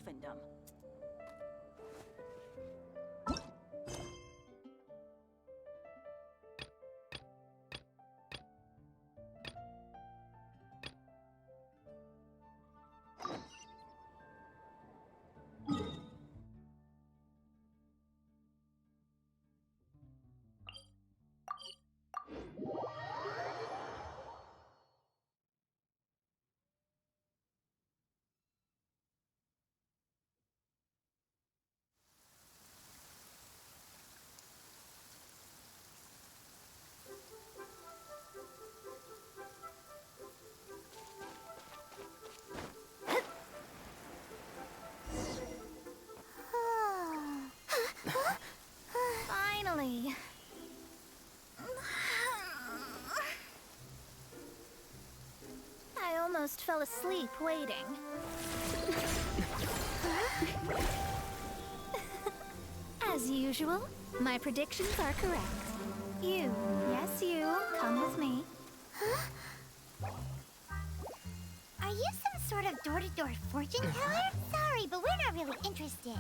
elfindom. Finally. I almost fell asleep waiting. As usual, my predictions are correct. You, yes you, come with me. Are you some sort of door-to-door fortune teller? Sorry, but we're not really interested.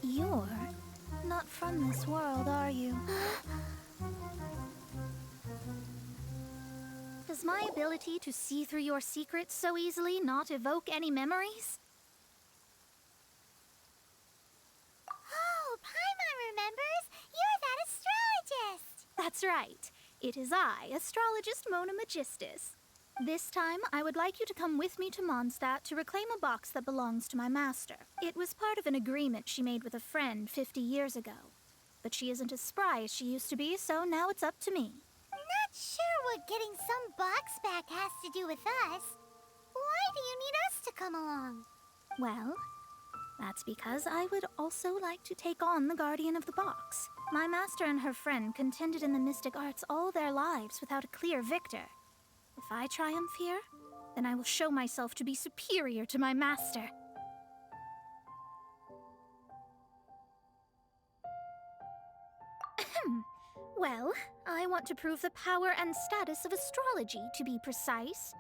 You're not from this world, are you? Does my ability to see through your secrets so easily not evoke any memories? Oh, Paimon remembers! You're that astrologist! That's right. It is I, astrologist Mona Magistus. This time, I would like you to come with me to Mondstadt to reclaim a box that belongs to my master. It was part of an agreement she made with a friend 50 years ago. But she isn't as spry as she used to be, so now it's up to me. Not sure what getting some box back has to do with us. Why do you need us to come along? Well, that's because I would also like to take on the guardian of the box. My master and her friend contended in the mystic arts all their lives without a clear victor. If I triumph here, then I will show myself to be superior to my master. Well, I want to prove the power and status of astrology, to be precise.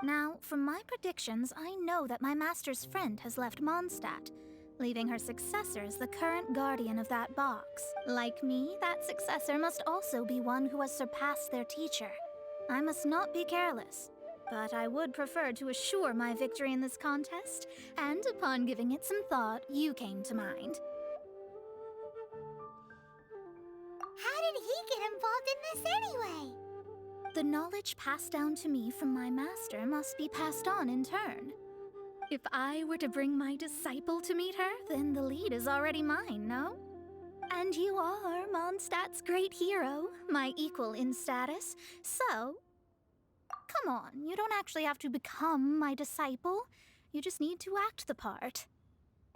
Now, from my predictions, I know that my master's friend has left Mondstadt, leaving her successor as the current guardian of that box. Like me, that successor must also be one who has surpassed their teacher. I must not be careless, but I would prefer to assure my victory in this contest, and upon giving it some thought, you came to mind. How did he get involved in this anyway? The knowledge passed down to me from my master must be passed on in turn. If I were to bring my disciple to meet her, then the lead is already mine, no? And you are Mondstadt's great hero, my equal in status, so... Come on, you don't actually have to become my disciple. You just need to act the part.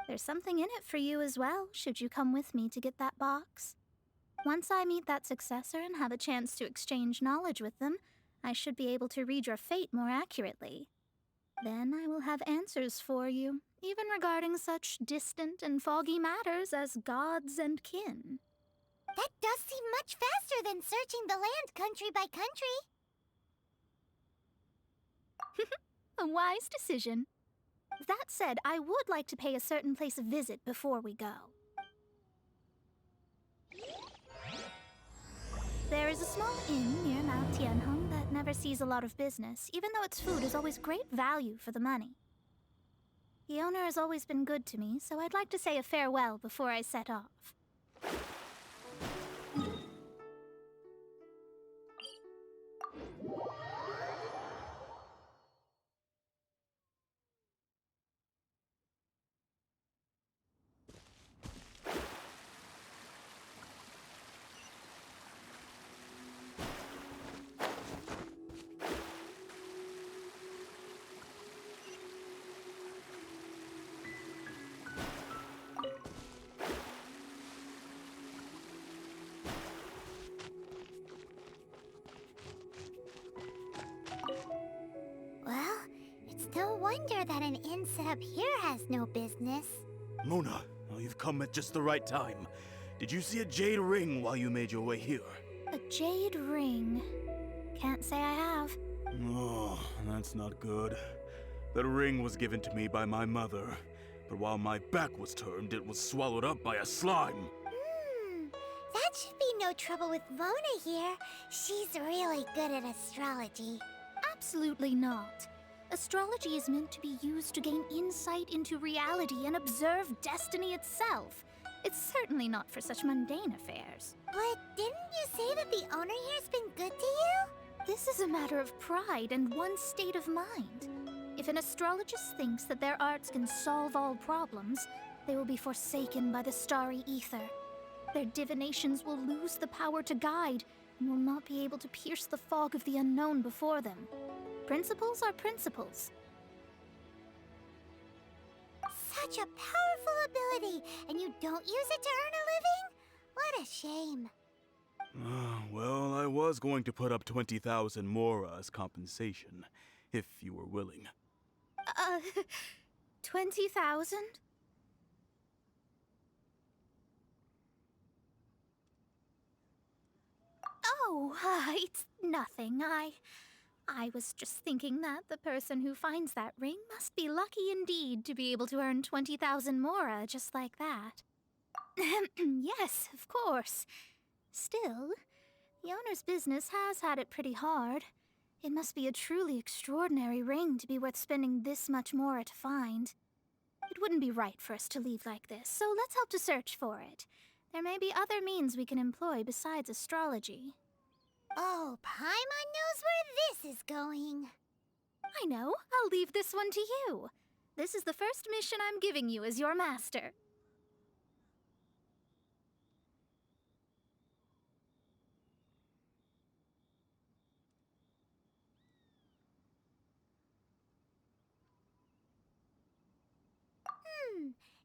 There's something in it for you as well, should you come with me to get that box. Once I meet that successor and have a chance to exchange knowledge with them, I should be able to read your fate more accurately. Then I will have answers for you, even regarding such distant and foggy matters as gods and kin. That does seem much faster than searching the land country by country. A wise decision. That said, I would like to pay a certain place a visit before we go. There is a small inn near Mount Tianheng that never sees a lot of business, even though its food is always great value for the money. The owner has always been good to me, so I'd like to say a farewell before I set off. Well, it's no wonder that an inn set up here has no business. Mona, oh, you've come at just the right time. Did you see a jade ring while you made your way here? A jade ring. Can't say I have. Oh, that's not good. The ring was given to me by my mother, but while my back was turned, it was swallowed up by a slime. That should be no trouble with Mona here. She's really good at astrology. Absolutely not. Astrology is meant to be used to gain insight into reality and observe destiny itself. It's certainly not for such mundane affairs. But didn't you say that the owner here's been good to you? This is a matter of pride and one's state of mind. If an astrologist thinks that their arts can solve all problems, they will be forsaken by the starry ether. Their divinations will lose the power to guide and will not be able to pierce the fog of the unknown before them. Principles are principles. Such a powerful ability, and you don't use it to earn a living? What a shame. Well, I was going to put up 20,000 mora as compensation, if you were willing. 20,000? Oh, it's nothing. I was just thinking that the person who finds that ring must be lucky indeed to be able to earn 20,000 mora just like that. Yes, of course. Still, the owner's business has had it pretty hard. It must be a truly extraordinary ring to be worth spending this much mora to find. It wouldn't be right for us to leave like this, so let's help to search for it. There may be other means we can employ besides astrology. Oh, Paimon knows where this is going. I know. I'll leave this one to you. This is the first mission I'm giving you as your master.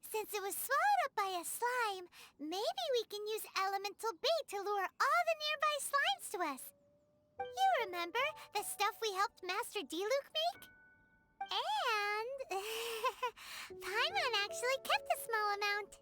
Since it was swallowed up by a slime, maybe we can use elemental bait to lure all the nearby slimes to us. You remember the stuff we helped Master Diluc make? And Paimon actually kept a small amount.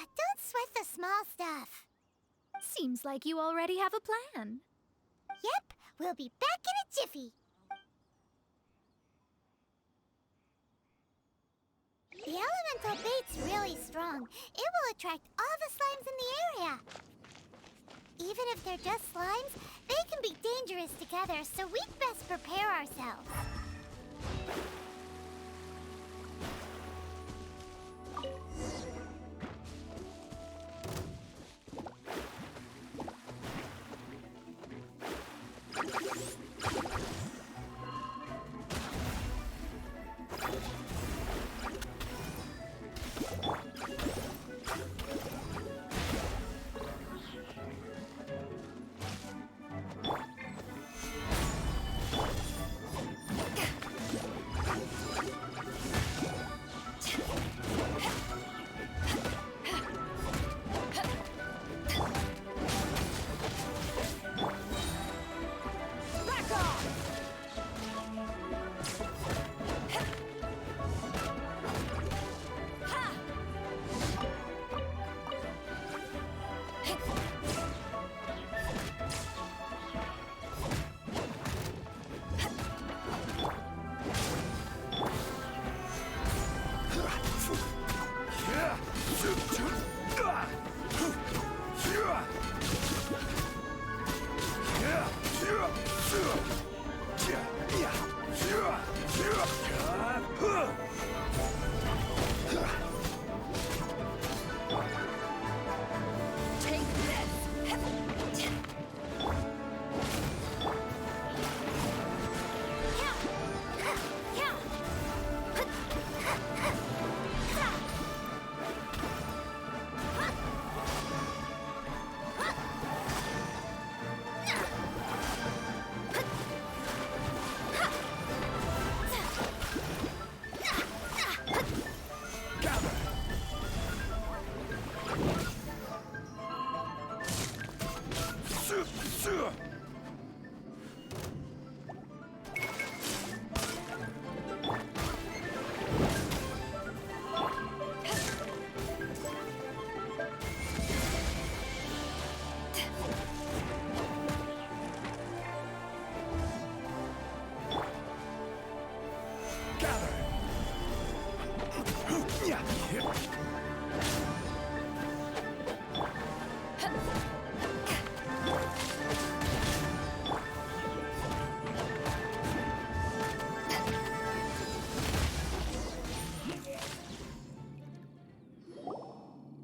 Don't sweat the small stuff. Seems like you already have a plan. Yep, we'll be back in a jiffy. The elemental bait's really strong. It will attract all the slimes in the area. Even if they're just slimes, they can be dangerous together, so we'd best prepare ourselves.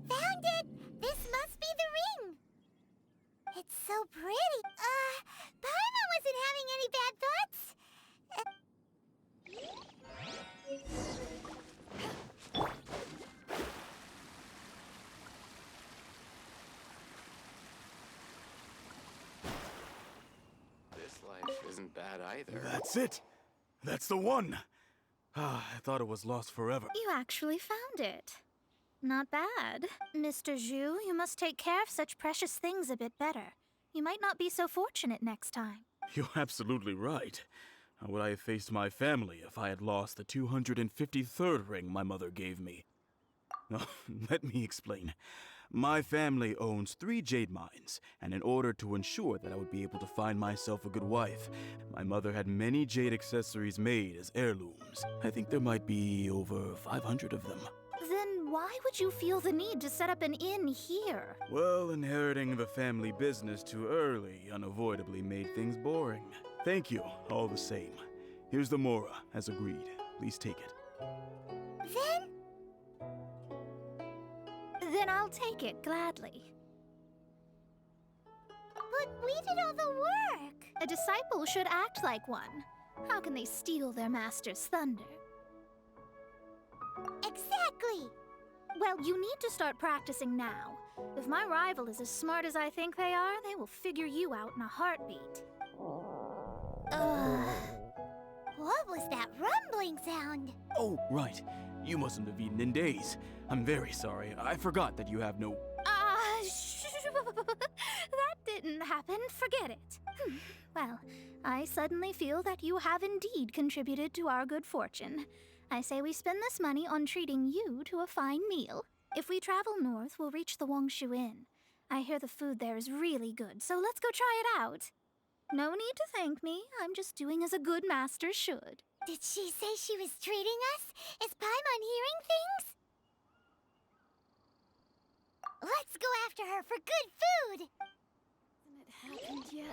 Found it! This must be the ring! It's so pretty. Paimon wasn't having any bad thoughts. This life isn't bad either. That's it! That's the one! Ah, I thought it was lost forever. You actually found it. Not bad. Mr. Zhu, you must take care of such precious things a bit better. You might not be so fortunate next time. You're absolutely right. How would I have faced my family if I had lost the 253rd ring my mother gave me? No, let me explain. My family owns 3 jade mines, and in order to ensure that I would be able to find myself a good wife, my mother had many jade accessories made as heirlooms. I think there might be over 500 of them. Then why would you feel the need to set up an inn here? Well, inheriting the family business too early unavoidably made things boring. Thank you, all the same. Here's the Mora, as agreed. Please take it. Then I'll take it gladly. But we did all the work. A disciple should act like one. How can they steal their master's thunder? Exactly. Well, you need to start practicing now. If my rival is as smart as I think they are, they will figure you out in a heartbeat. What was that rumbling sound? Oh, right. You mustn't have eaten in days. I'm very sorry. I forgot that you have no... That didn't happen. Forget it. Well, I suddenly feel that you have indeed contributed to our good fortune. I say we spend this money on treating you to a fine meal. If we travel north, we'll reach the Wongshu Inn. I hear the food there is really good, so let's go try it out. No need to thank me. I'm just doing as a good master should. Did she say she was treating us? Is Paimon hearing things? Let's go after her for good food! Hasn't it happened yet?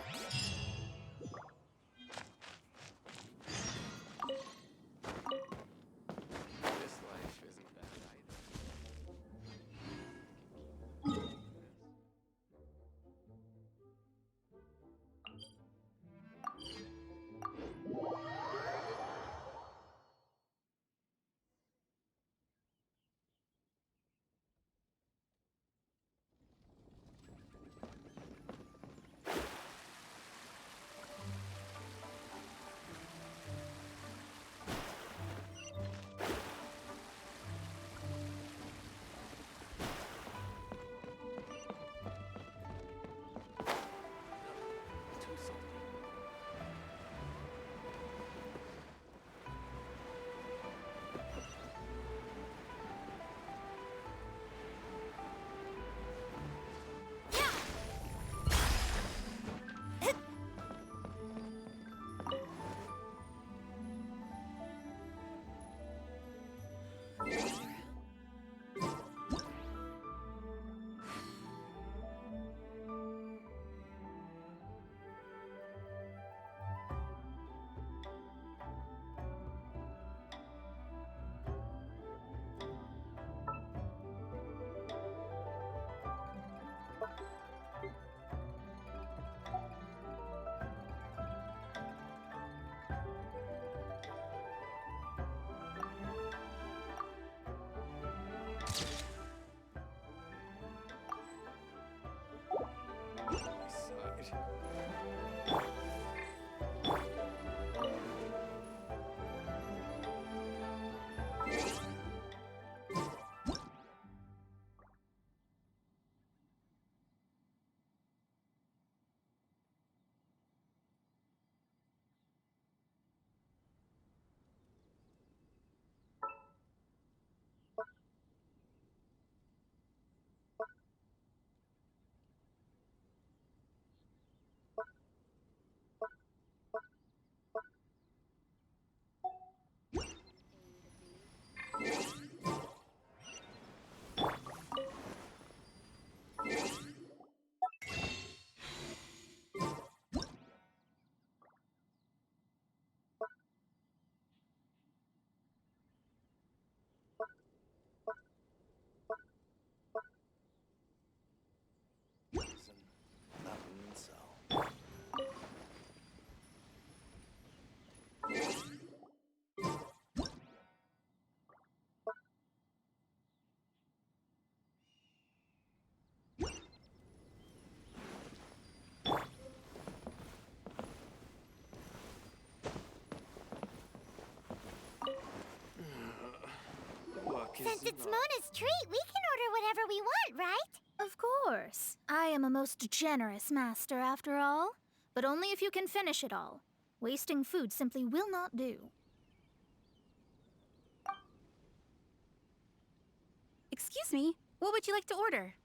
This life isn't bad either. it's Mona's treat, we can order whatever we want, right? Of course. I am a most generous master, after all. But only if you can finish it all. Wasting food simply will not do. Excuse me, what would you like to order?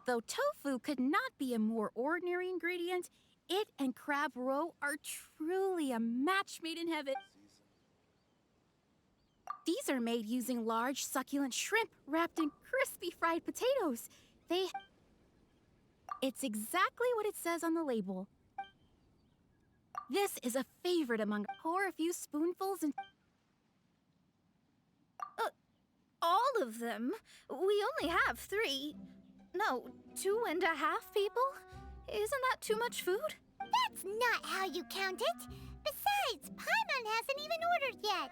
Though tofu could not be a more ordinary ingredient, it and crab roe are truly a match made in heaven. These are made using large, succulent shrimp wrapped in crispy fried potatoes. It's exactly what it says on the label. This is a favorite among. Pour a few spoonfuls and. All of them? We only have 3. No, 2.5 people? Isn't that too much food? That's not how you count it. Besides, Paimon hasn't even ordered yet.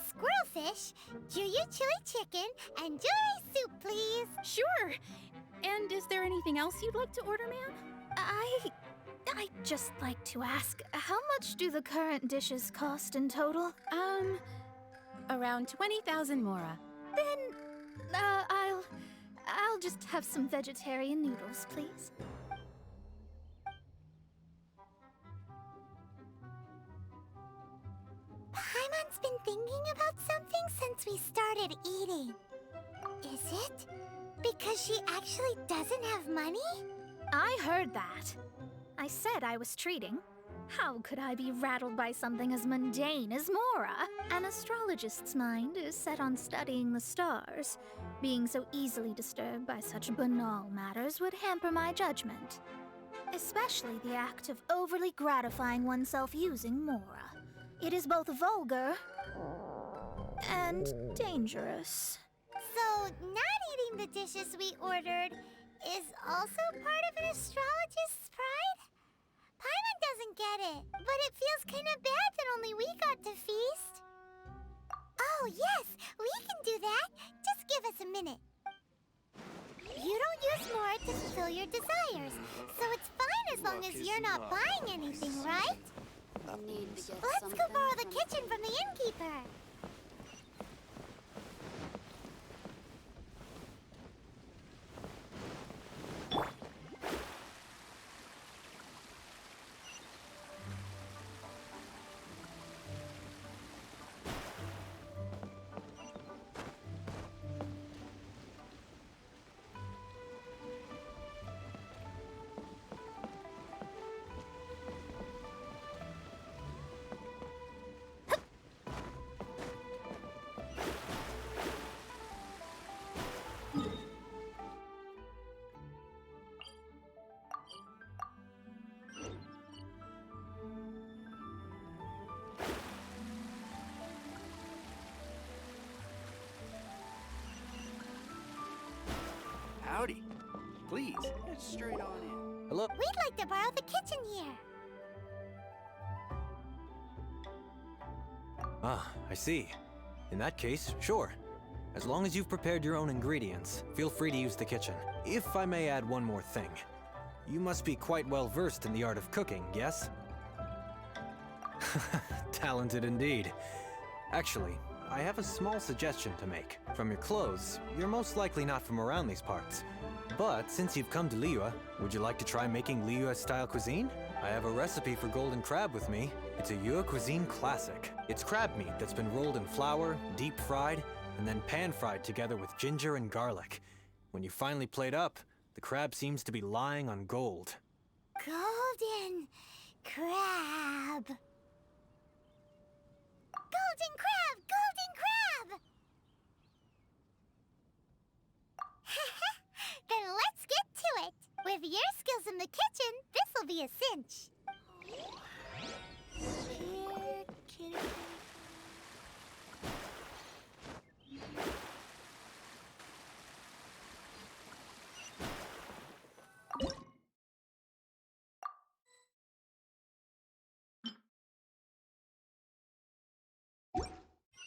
Squirrelfish, Juyu chili chicken, and jewelry soup, please. Sure. And is there anything else you'd like to order, ma'am? I'd just like to ask, how much do the current dishes cost in total? Around 20,000 mora. Then, I'll just have some vegetarian noodles, please. Paimon's been thinking about something since we started eating. Is it because she actually doesn't have money? I heard that. I said I was treating. How could I be rattled by something as mundane as Mora? An astrologist's mind is set on studying the stars. Being so easily disturbed by such banal matters would hamper my judgment. Especially the act of overly gratifying oneself using Mora. It is both vulgar and dangerous. So, not eating the dishes we ordered is also part of an astrologist's pride? Paimon doesn't get it, but it feels kind of bad that only we got to feast. Oh, yes, we can do that. Just give us a minute. You don't use more to fulfill your desires, so it's fine as long as you're not buying anything, right? Let's go borrow the kitchen from the innkeeper. Howdy. Please, get straight on in. Hello? We'd like to borrow the kitchen here. Ah, I see. In that case, sure. As long as you've prepared your own ingredients, feel free to use the kitchen. If I may add one more thing. You must be quite well versed in the art of cooking, yes? Talented indeed. Actually, I have a small suggestion to make. From your clothes, you're most likely not from around these parts. But since you've come to Liyue, would you like to try making Liyue-style cuisine? I have a recipe for golden crab with me. It's a Yue cuisine classic. It's crab meat that's been rolled in flour, deep fried, and then pan-fried together with ginger and garlic. When you finally plate up, the crab seems to be lying on gold. Golden crab. Golden crab! Golden crab! Then let's get to it. With your skills in the kitchen, this'll be a cinch.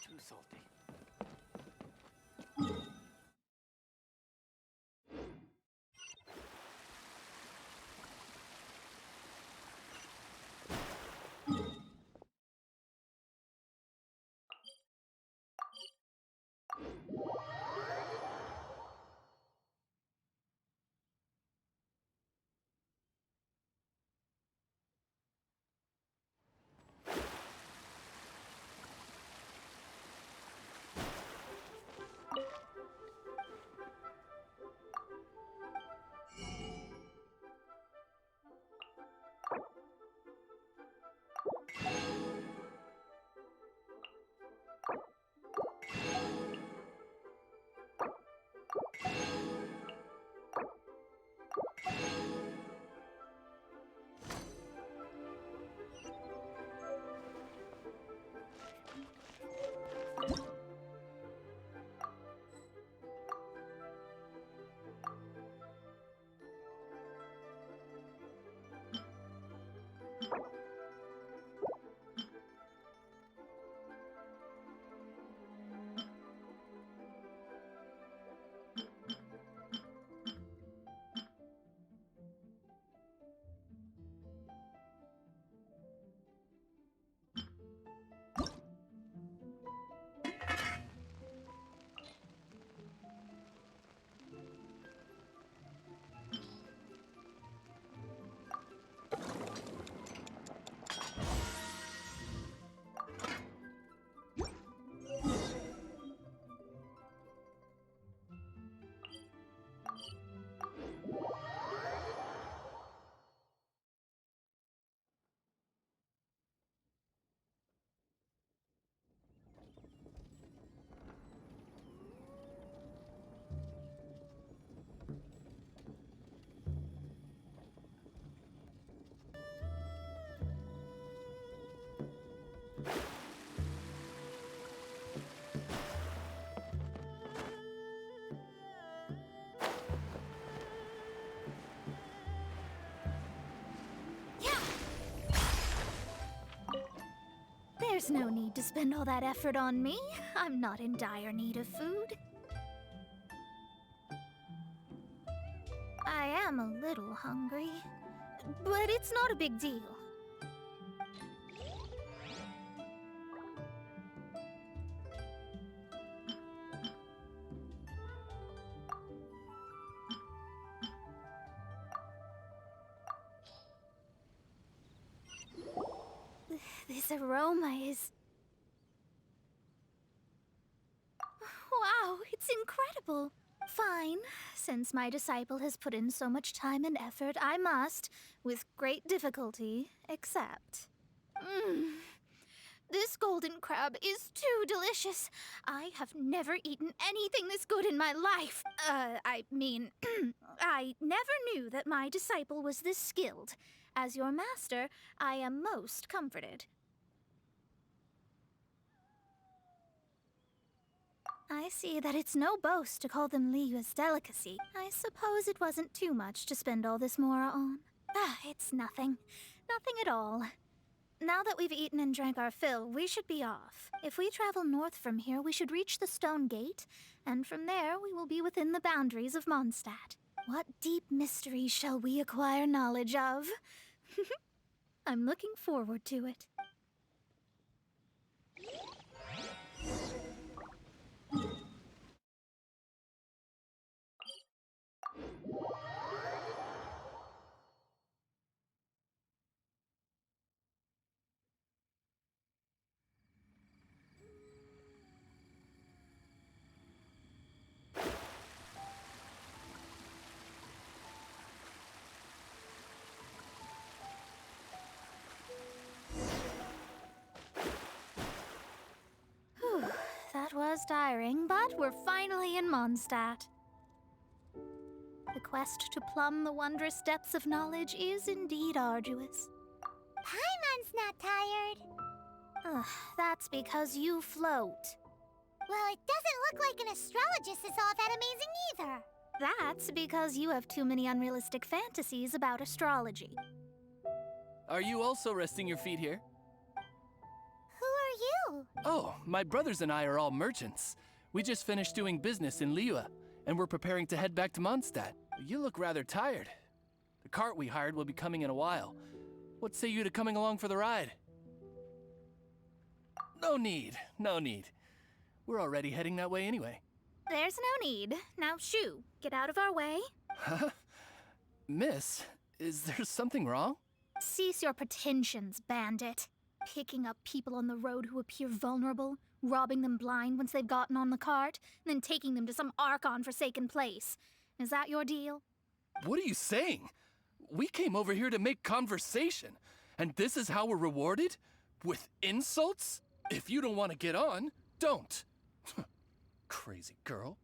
Too salty. There's no need to spend all that effort on me. I'm not in dire need of food. I am a little hungry, but it's not a big deal. This aroma is... Wow, it's incredible. Fine. Since my disciple has put in so much time and effort, I must, with great difficulty, accept. This golden crab is too delicious. I have never eaten anything this good in my life. I mean, I never knew that my disciple was this skilled. As your master, I am most comforted. I see that it's no boast to call them Liyue's delicacy. I suppose it wasn't too much to spend all this mora on. It's nothing. Nothing at all. Now that we've eaten and drank our fill, we should be off. If we travel north from here, we should reach the Stone Gate, and from there we will be within the boundaries of Mondstadt. What deep mysteries shall we acquire knowledge of? I'm looking forward to it. That was tiring, but we're finally in Mondstadt. The quest to plumb the wondrous depths of knowledge is indeed arduous. Paimon's not tired. That's because you float. Well, it doesn't look like an astrologist is all that amazing either. That's because you have too many unrealistic fantasies about astrology. Are you also resting your feet here? Who are you? Oh, my brothers and I are all merchants. We just finished doing business in Liyue, and we're preparing to head back to Mondstadt. You look rather tired. The cart we hired will be coming in a while. What say you to coming along for the ride? No need, no need. We're already heading that way anyway. There's no need. Now shoo, get out of our way. Huh? Miss, is there something wrong? Cease your pretensions, bandit. Picking up people on the road who appear vulnerable, robbing them blind once they've gotten on the cart, and then taking them to some Archon-forsaken place. Is that your deal? What are you saying? We came over here to make conversation, and this is how we're rewarded? With insults? If you don't want to get on, don't. Crazy girl.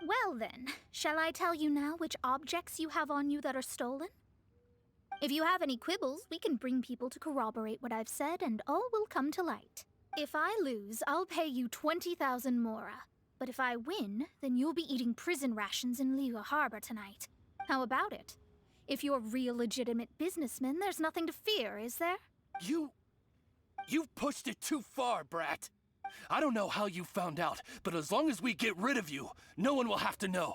Well then, shall I tell you now which objects you have on you that are stolen? If you have any quibbles, we can bring people to corroborate what I've said, and all will come to light. If I lose, I'll pay you 20,000 mora. But if I win, then you'll be eating prison rations in Liyue Harbor tonight. How about it? If you're real legitimate businessmen, there's nothing to fear, is there? You've pushed it too far, brat. I don't know how you found out, but as long as we get rid of you, no one will have to know.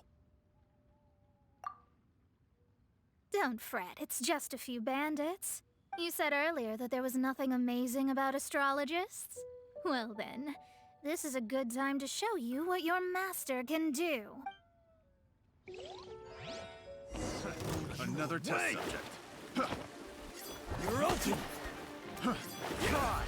Don't fret, it's just a few bandits. You said earlier that there was nothing amazing about astrologists. Well then, this is a good time to show you what your master can do. Another test subject. You're ultimate! Try!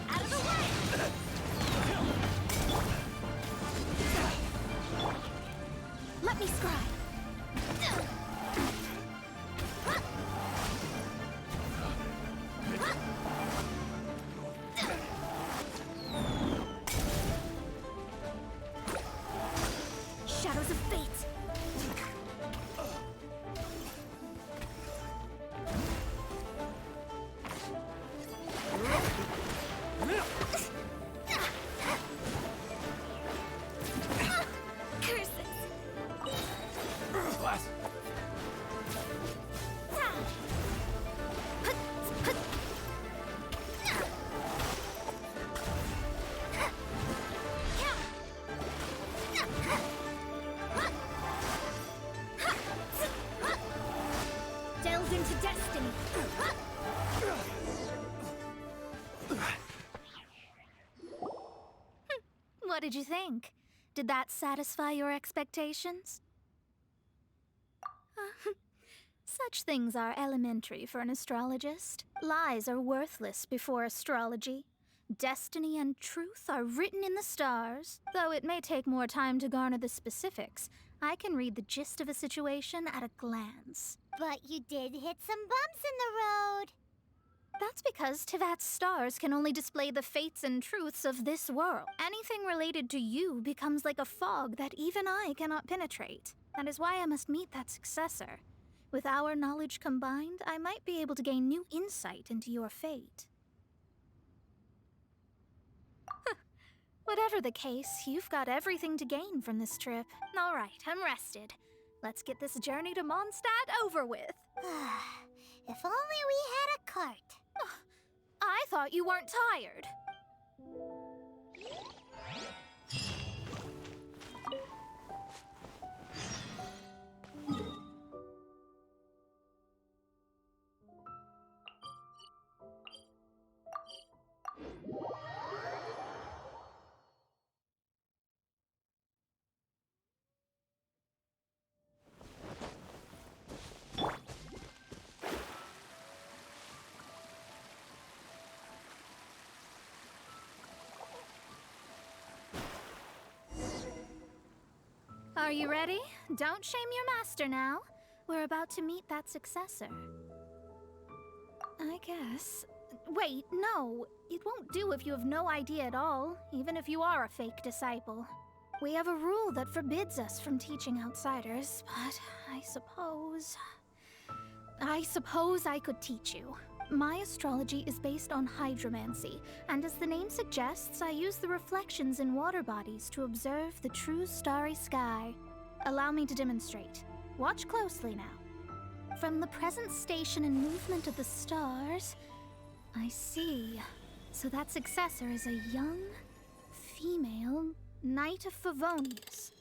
Out of the way! Let me scry. to destiny. What did you think? Did that satisfy your expectations? Such things are elementary for an astrologist. Lies are worthless before astrology. Destiny and truth are written in the stars. Though it may take more time to garner the specifics, I can read the gist of a situation at a glance. But you did hit some bumps in the road. That's because Tivat's stars can only display the fates and truths of this world. Anything related to you becomes like a fog that even I cannot penetrate. That is why I must meet that successor. With our knowledge combined, I might be able to gain new insight into your fate. Whatever the case, you've got everything to gain from this trip. All right, I'm rested. Let's get this journey to Mondstadt over with. If only we had a cart. I thought you weren't tired. Are you ready? Don't shame your master now. We're about to meet that successor. I guess. Wait, no. It won't do if you have no idea at all, even if you are a fake disciple. We have a rule that forbids us from teaching outsiders, but I suppose I could teach you. My astrology is based on hydromancy, and as the name suggests, I use the reflections in water bodies to observe the true starry sky. Allow me to demonstrate. Watch closely now. From the present station and movement of the stars, I see. So that successor is a young, female Knight of Favonius.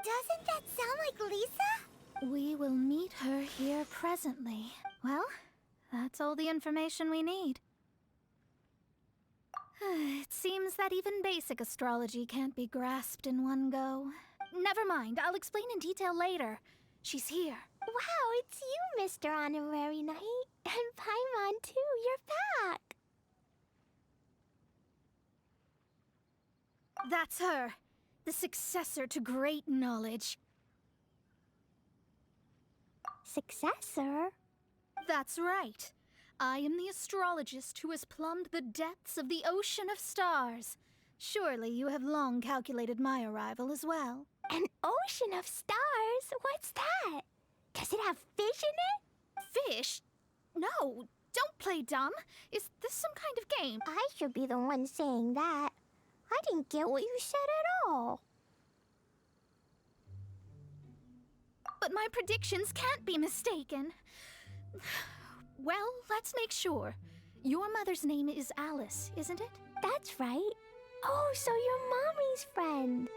Doesn't that sound like Lisa? We will meet her here presently. Well, that's all the information we need. It seems that even basic astrology can't be grasped in one go. Never mind, I'll explain in detail later. She's here. Wow, it's you, Mr. Honorary Knight. And Paimon, too, you're back. That's her, the successor to great knowledge. Successor? That's right. I am the astrologist who has plumbed the depths of the ocean of stars. Surely you have long calculated my arrival as well. An ocean of stars? What's that? Does it have fish in it? Fish? No, don't play dumb. Is this some kind of game? I should be the one saying that. I didn't get what you said at all. But my predictions can't be mistaken. Well, let's make sure. Your mother's name is Alice, isn't it? That's right. Oh, so you're Mommy's friend.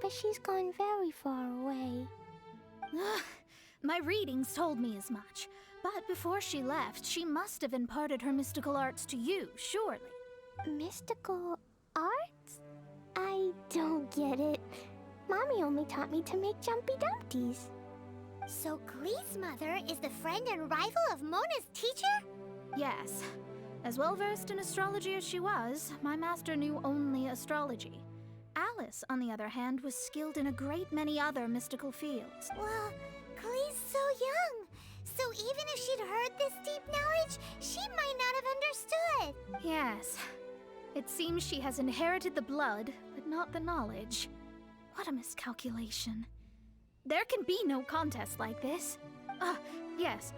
But she's gone very far away. My readings told me as much. But before she left, she must have imparted her mystical arts to you, surely. Mystical arts? I don't get it. Mommy only taught me to make Jumpy Dumpties. So Glee's mother is the friend and rival of Mona's teacher? Yes. As well-versed in astrology as she was, my master knew only astrology. Alice, on the other hand, was skilled in a great many other mystical fields. Well, Glee's so young. So even if she'd heard this deep knowledge, she might not have understood. Yes. It seems she has inherited the blood, but not the knowledge. What a miscalculation. There can be no contest like this. Yes.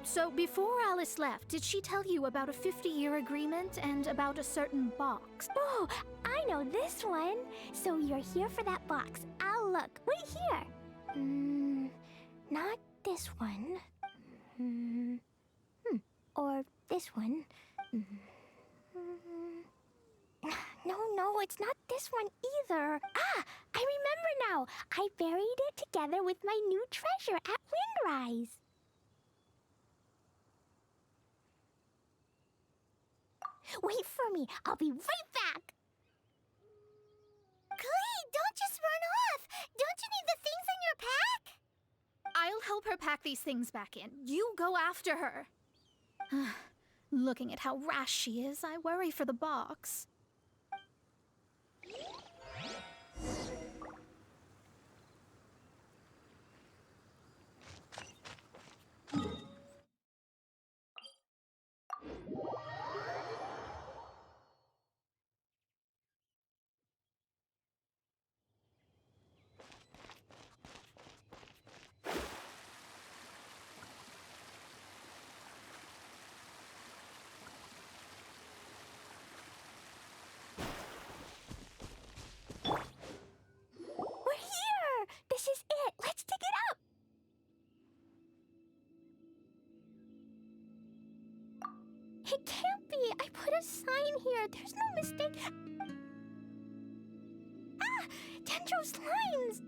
So before Alice left, did she tell you about a 50-year agreement and about a certain box? Oh, I know this one. So you're here for that box. I'll look. Wait here. Not this one. Or this one. No, it's not this one either. Ah, I remember now. I buried it together with my new treasure at Windrise. Wait for me. I'll be right back. Klee, don't just run off. Don't you need the things in your pack? I'll help her pack these things back in. You go after her. Looking at how rash she is, I worry for the box. We're here. This is it. Let's dig it up. It can't be. I put a sign here. There's no mistake. Ah! Dendro's lines!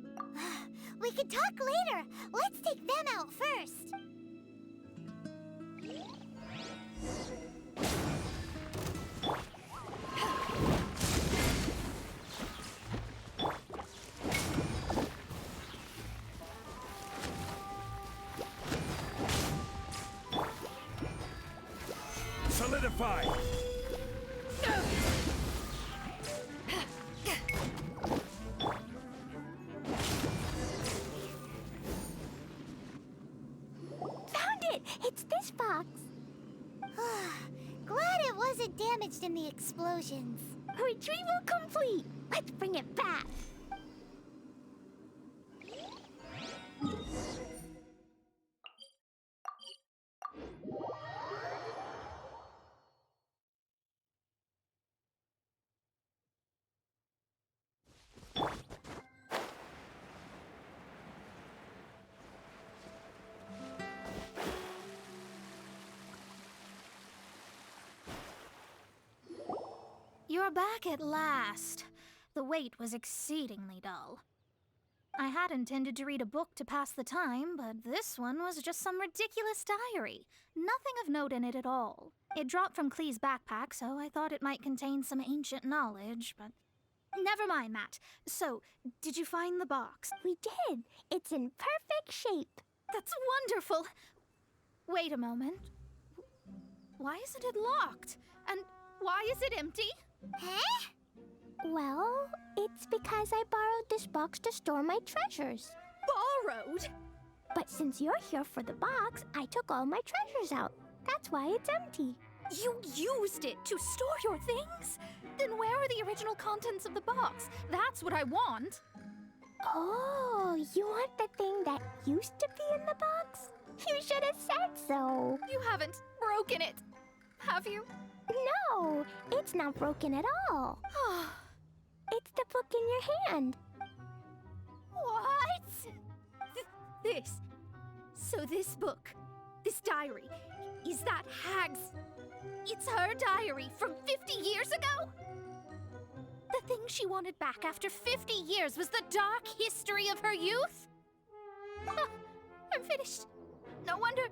We can talk later. Let's take them out first. Solidify! Found it! It's this box. Glad it wasn't damaged in the explosions. Retrieval complete. Let's bring it back. You're back at last. The wait was exceedingly dull. I had intended to read a book to pass the time, but this one was just some ridiculous diary. Nothing of note in it at all. It dropped from Klee's backpack, so I thought it might contain some ancient knowledge, but... Never mind that. So, did you find the box? We did. It's in perfect shape. That's wonderful! Wait a moment. Why isn't it locked? And why is it empty? Huh? Well, it's because I borrowed this box to store my treasures. Borrowed? But since you're here for the box, I took all my treasures out. That's why it's empty. You used it to store your things? Then where are the original contents of the box? That's what I want. Oh, you want the thing that used to be in the box? You should have said so. You haven't broken it, have you? No, it's not broken at all. It's the book in your hand. What? This. So this book, this diary, is that Hag's... It's her diary from 50 years ago? The thing she wanted back after 50 years was the dark history of her youth? I'm finished. No wonder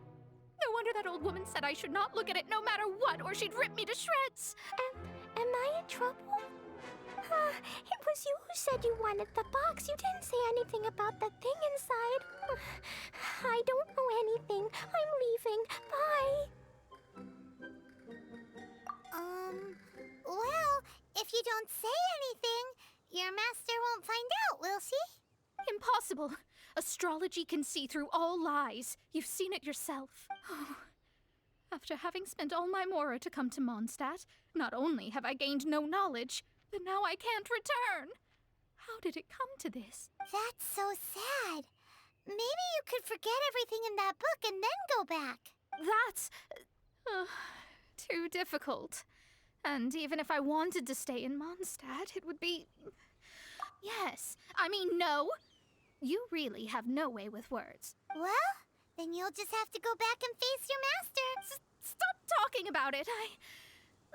that old woman said I should not look at it no matter what, or she'd rip me to shreds. Am I in trouble? It was you who said you wanted the box. You didn't say anything about the thing inside. I don't know anything. I'm leaving. Bye. Well, if you don't say anything, your master won't find out, will she? Impossible. Astrology can see through all lies. You've seen it yourself. After having spent all my mora to come to Mondstadt, not only have I gained no knowledge, but now I can't return. How did it come to this? That's so sad. Maybe you could forget everything in that book and then go back. That's... too difficult. And even if I wanted to stay in Mondstadt, it would be... Yes, I mean no. You really have no way with words. Well, then you'll just have to go back and face your master. Stop talking about it.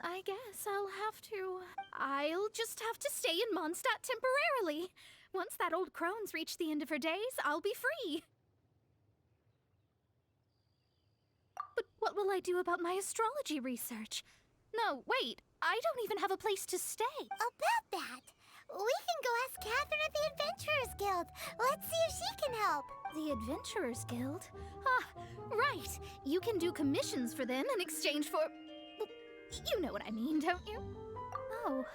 I guess I'll just have to stay in Mondstadt temporarily. Once that old crone's reached the end of her days, I'll be free. But what will I do about my astrology research? No, wait, I don't even have a place to stay. About that, we can go ask Catherine at the Adventurers Guild. Let's see if she can help. The Adventurers Guild? Ah, right. You can do commissions for them in exchange for... well, you know what I mean, don't you? Oh,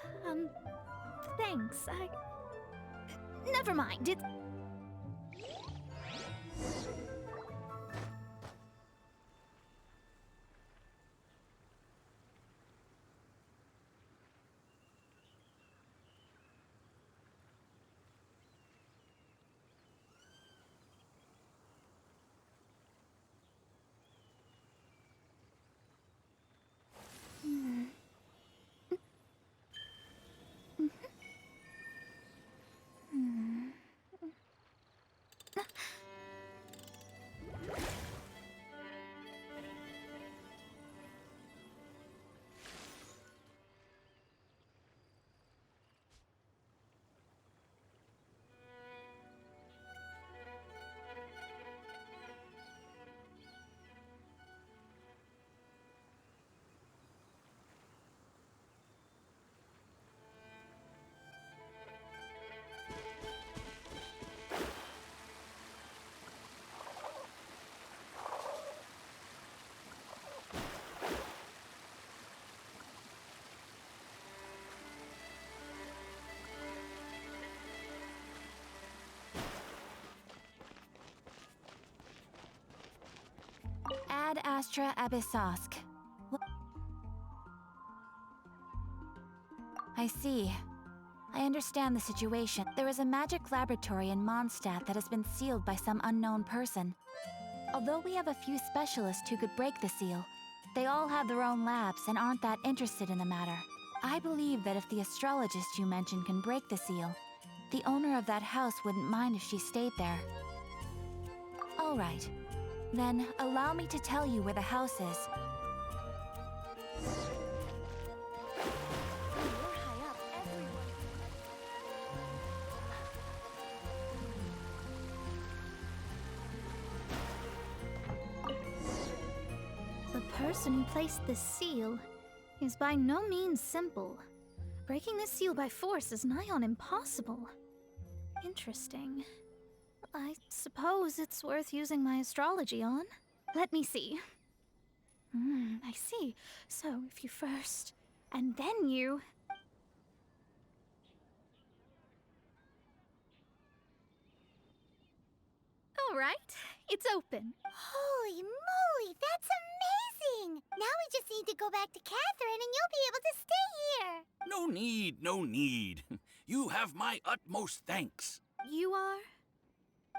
thanks. Never mind, it's... Ad Astra Abyssosk. I see. I understand the situation. There is a magic laboratory in Mondstadt that has been sealed by some unknown person. Although we have a few specialists who could break the seal, they all have their own labs and aren't that interested in the matter. I believe that if the astrologist you mentioned can break the seal, the owner of that house wouldn't mind if she stayed there. All right. Then, allow me to tell you where the house is. The person who placed this seal is by no means simple. Breaking this seal by force is nigh on impossible. Interesting. I suppose it's worth using my astrology on. Let me see. I see. So if you first, and then you... All right, it's open. Holy moly, that's amazing! Now we just need to go back to Catherine and you'll be able to stay here. No need, no need. You have my utmost thanks. You are?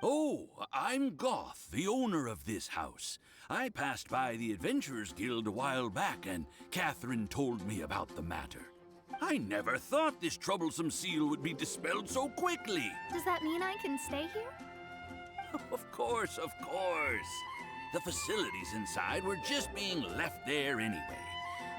Oh, I'm Goth, the owner of this house. I passed by the Adventurers Guild a while back, and Catherine told me about the matter. I never thought this troublesome seal would be dispelled so quickly. Does that mean I can stay here? Of course, of course. The facilities inside were just being left there anyway.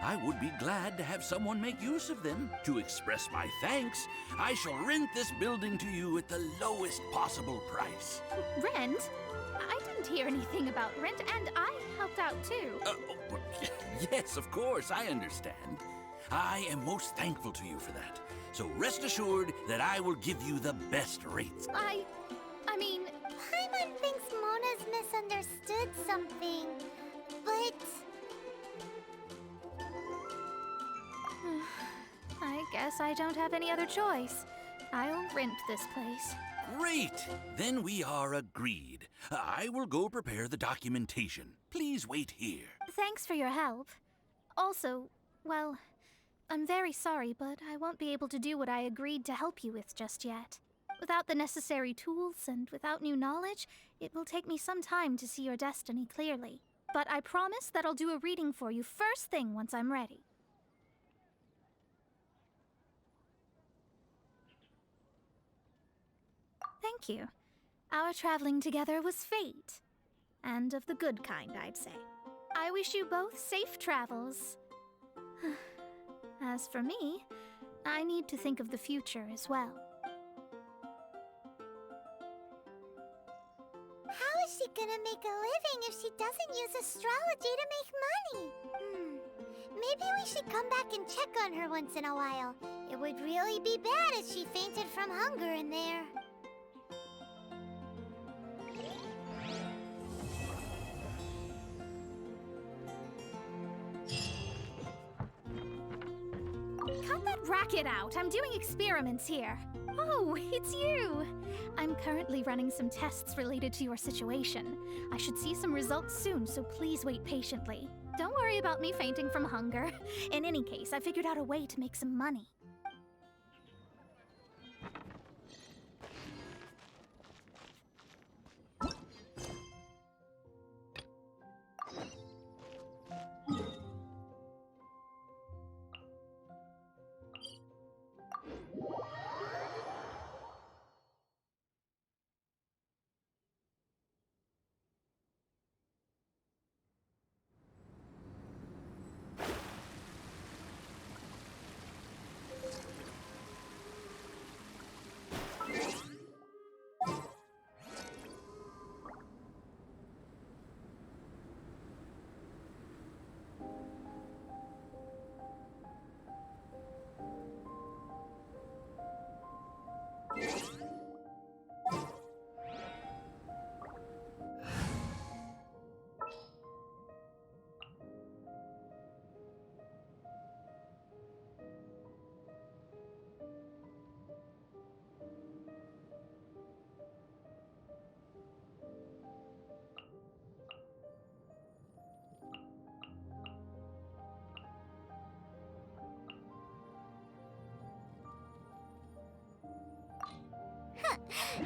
I would be glad to have someone make use of them. To express my thanks, I shall rent this building to you at the lowest possible price. Rent? I didn't hear anything about rent, and I helped out too. Yes, of course, I understand. I am most thankful to you for that. So rest assured that I will give you the best rates. I mean... Paimon thinks Mona's misunderstood something, but... I guess I don't have any other choice. I'll rent this place. Great! Then we are agreed. I will go prepare the documentation. Please wait here. Thanks for your help. Also, well, I'm very sorry, but I won't be able to do what I agreed to help you with just yet. Without the necessary tools and without new knowledge, it will take me some time to see your destiny clearly. But I promise that I'll do a reading for you first thing once I'm ready. Thank you. Our traveling together was fate. And of the good kind, I'd say. I wish you both safe travels. As for me, I need to think of the future as well. How is she gonna make a living if she doesn't use astrology to make money? Maybe we should come back and check on her once in a while. It would really be bad if she fainted from hunger in there. Cut that racket out! I'm doing experiments here. Oh, it's you! I'm currently running some tests related to your situation. I should see some results soon, so please wait patiently. Don't worry about me fainting from hunger. In any case, I figured out a way to make some money.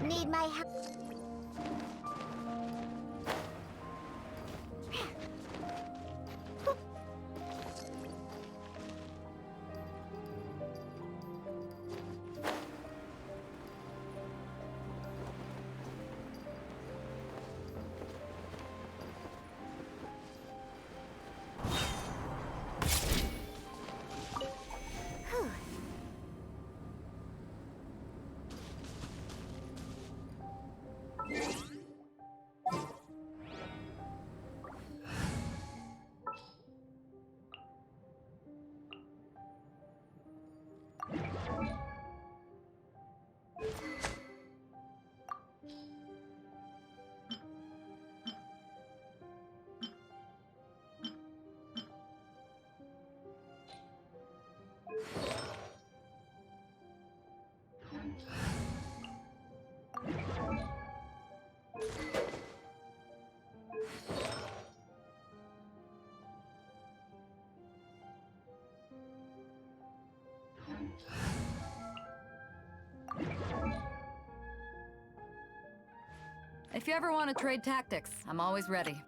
Need my help? If you ever want to trade tactics, I'm always ready.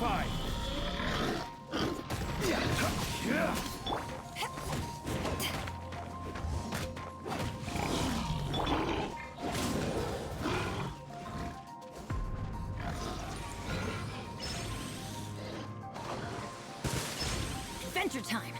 Fortified! Adventure time!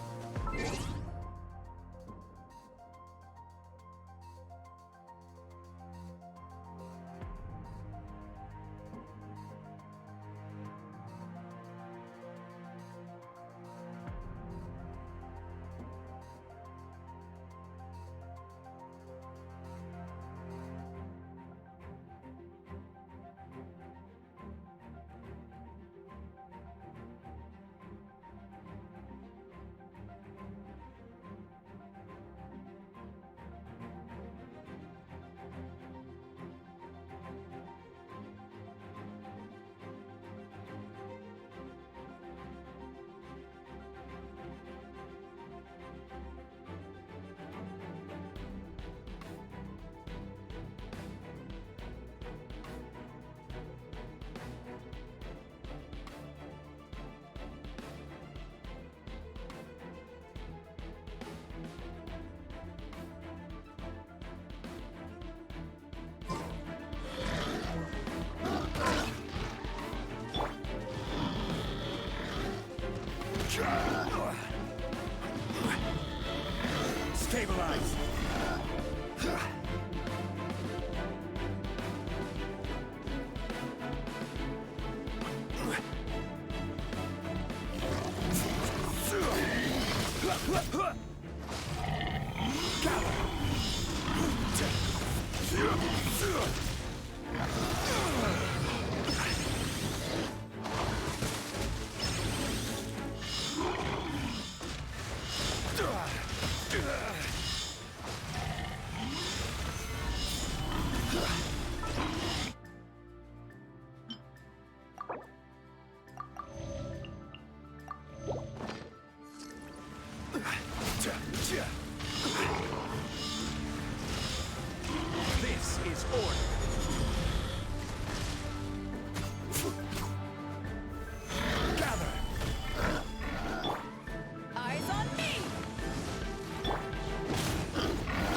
Stabilize! This is order. Gather. Eyes on me!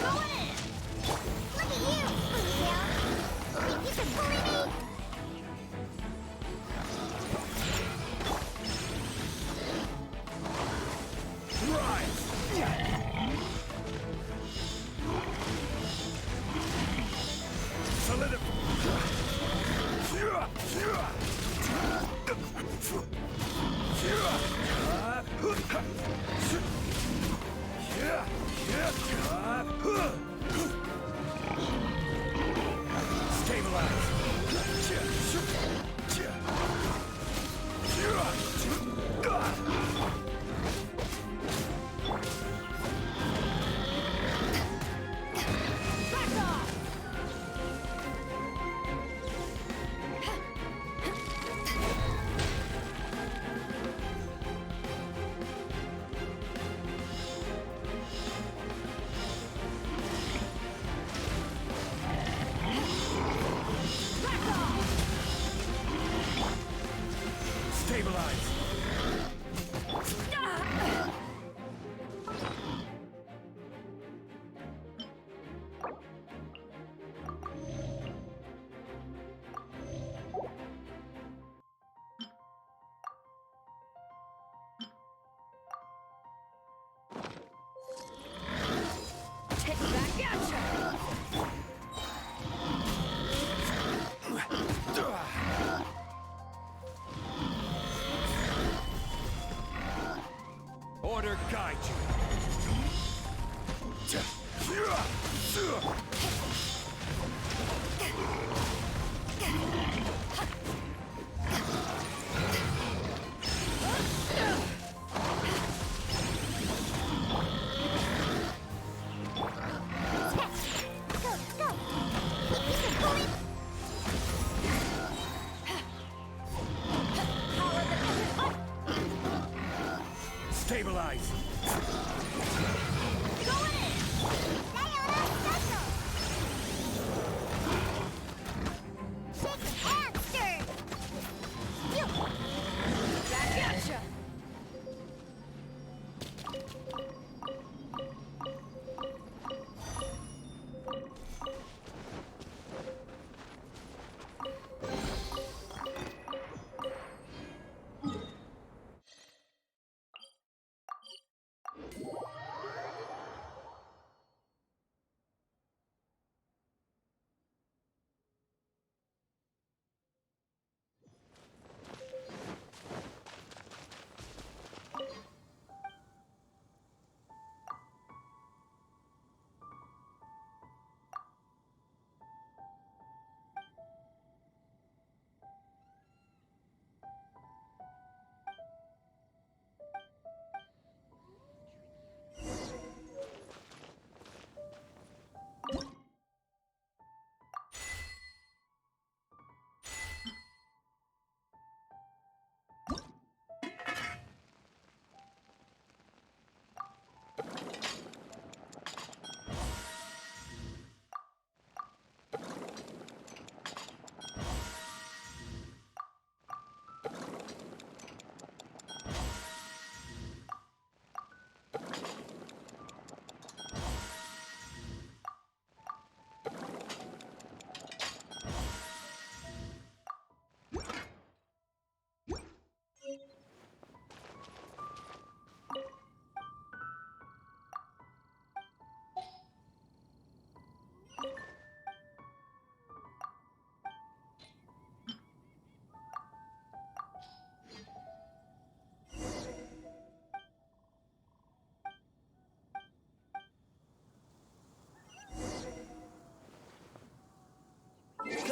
Go in! Look at you, Booyah! Think you can bully me? Take back at ya! Order guide you. Stabilize! Go in! Sayonara special!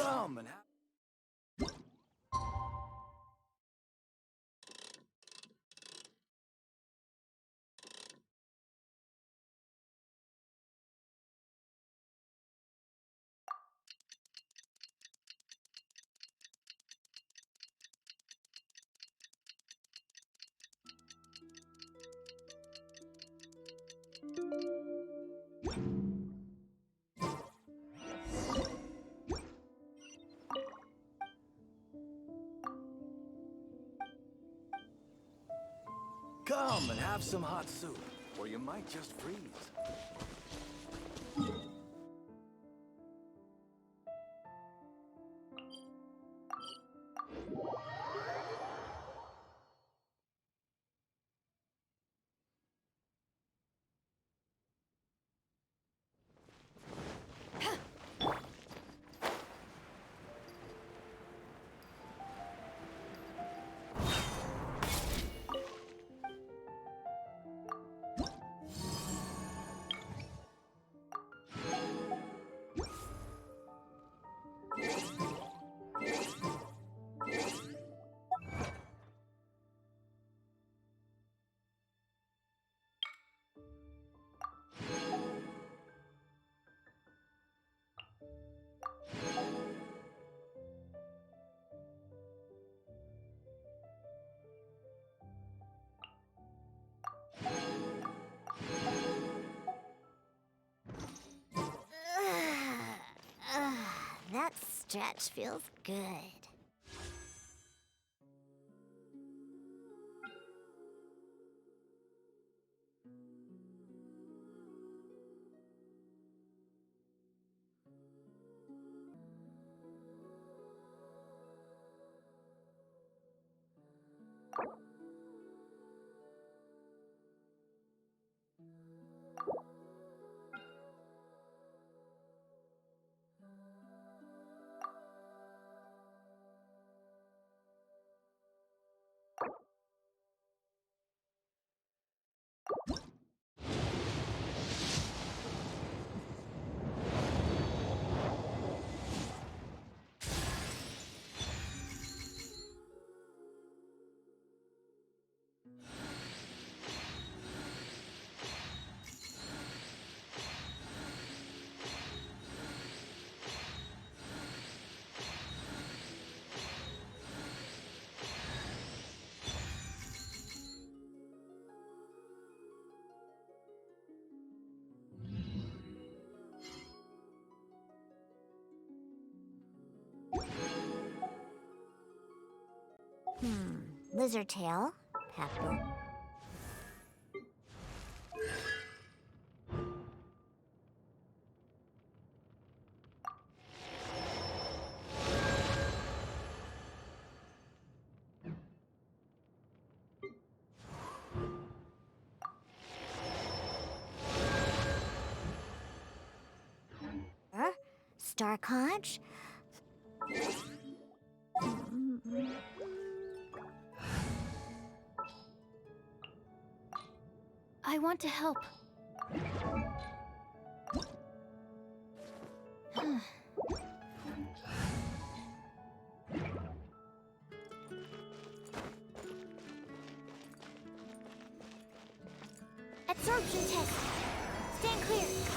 Come and come and have some hot soup, or you might just freeze. That stretch feels good. Lizard tail, pepper. Star conch. I want to help. Absorption test. Stand clear.